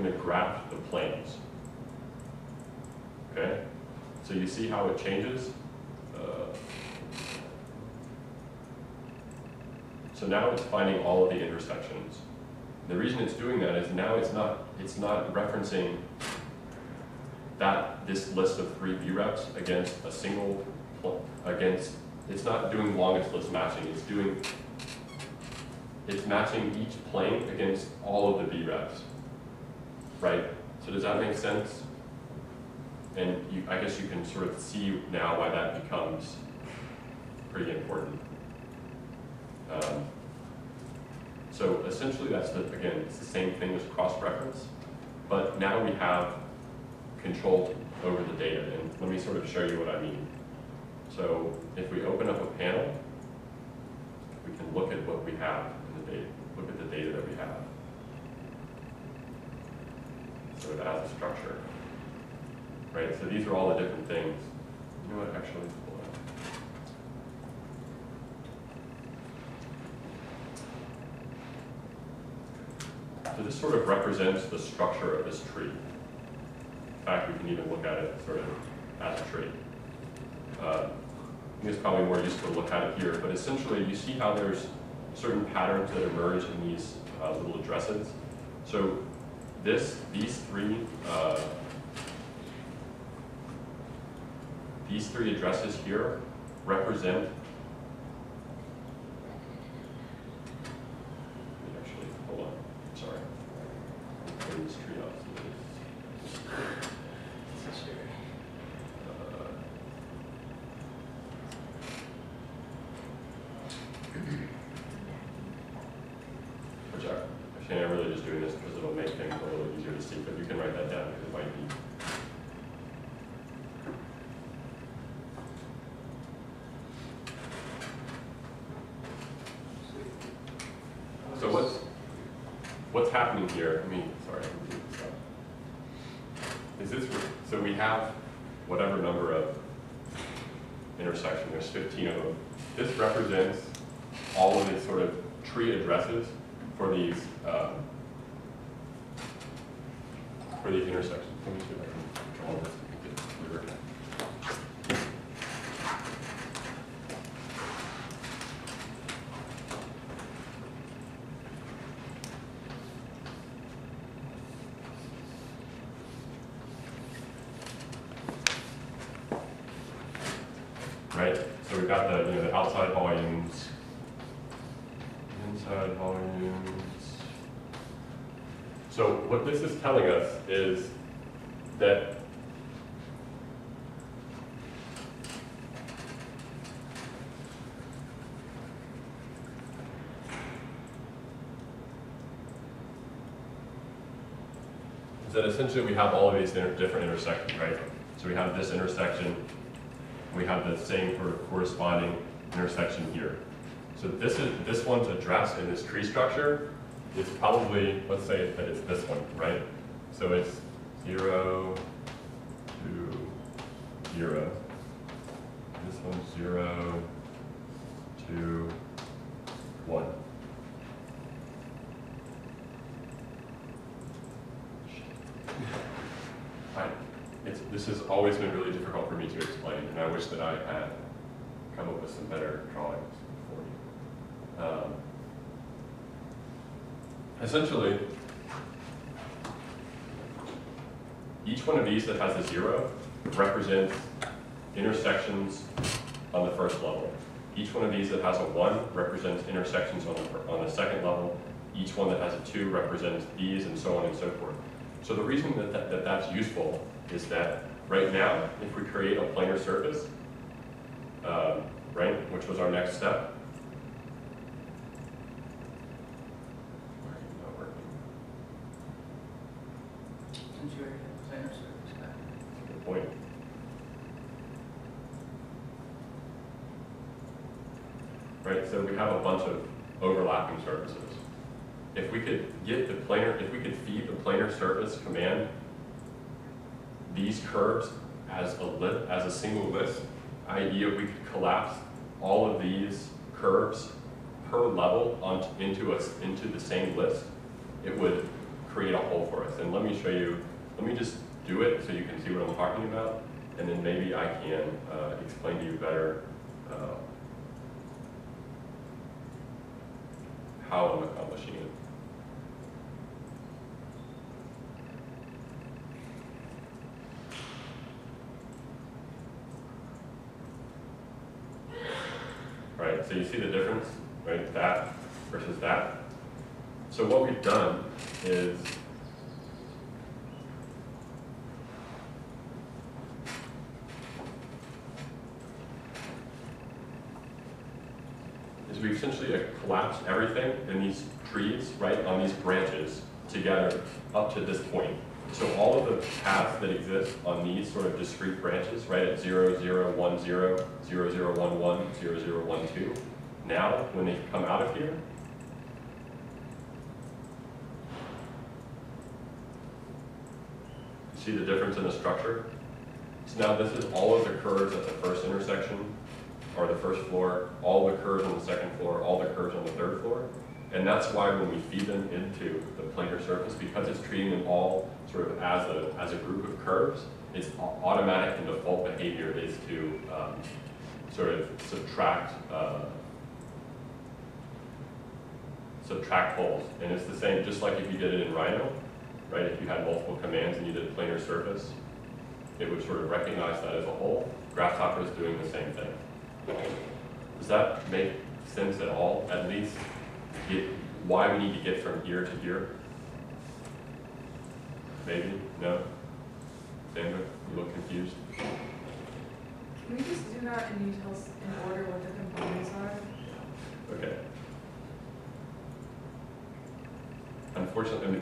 going to graph the planes. Okay? So you see how it changes? So now it's finding all of the intersections. The reason it's doing that is now it's not referencing this list of 3 VREPs against a single, it's not doing longest list matching, it's matching each plane against all of the VREPs, right? So does that make sense? And I guess you can sort of see now why that becomes pretty important. So essentially again, it's the same thing as cross-reference, but now we have control over the data, and let me sort of show you what I mean. So if we open up a panel, we can look at what we have in the data, look at the data that we have. So it has a structure, right? So these are all the different things. You know what, actually, hold on. So this sort of represents the structure of this tree. In fact, we can even look at it sort of as a tree. I think it's probably more useful to look at it here, but essentially you see how there's certain patterns that emerge in these little addresses. So these three addresses here represent. Actually, hold on. Sorry. Clear this tree out. Actually, I'm really just doing this because it'll make things a little easier to see, but you can write that down because it might be. So what's happening here? Is this, so we have whatever number of intersections, there's 15 of them. This represents all of these sort of tree addresses for these intersections. Let me see if I can draw this to get clearer. Right? So we've got the outside volumes, inside volumes. So what this is telling us is that essentially we have all of these different intersections, right? So we have this intersection, we have the same sort of corresponding intersection here. So this one's address in this tree structure is probably, let's say that it's this one, right? So it's 0 to 0. This one's 0 to 1. This has always been really difficult for me to explain, and I wish that I had come up with some better drawings for you. Essentially, each one of these that has a 0 represents intersections on the first level. Each one of these that has a 1 represents intersections on the second level. Each one that has a 2 represents these, and so on and so forth. So the reason that's useful is that right now, if we create a planar surface, right, which was our next step, not working. Since you already have planar surface back. Good point. Right, so we have a bunch of overlapping surfaces. If we could get the planar, if we could feed the planar surface command these curves as a single list, i.e. if we could collapse all of these curves per level into the same list, it would create a hole for us. And let me show you, let me just do it so you can see what I'm talking about, and then maybe I can explain to you better how I'm accomplishing it. Right, so you see the difference, right? That versus that. So what we've done is we've essentially collapsed everything in these trees, right, on these branches together up to this point. So all of the paths that exist on these sort of discrete branches, right, at 0, 0, 1, 0, 0, 0, 1, 1, 0, 0, 1, 2, now when they come out of here, see the difference in the structure? So now this is all of the curves at the first intersection, or the first floor, all the curves on the second floor, all the curves on the third floor. And that's why when we feed them into the planar surface, because it's treating them all sort of as a group of curves, its automatic and default behavior is to sort of subtract holes. And it's the same, just like if you did it in Rhino, right? If you had multiple commands and you did planar surface, it would sort of recognize that as a hole. Grasshopper is doing the same thing. Does that make sense at all? At least why we need to get from here to here? Maybe? No? Sandra, you look confused? Can we just do that and you tell us in order what the components are? Okay. Unfortunately,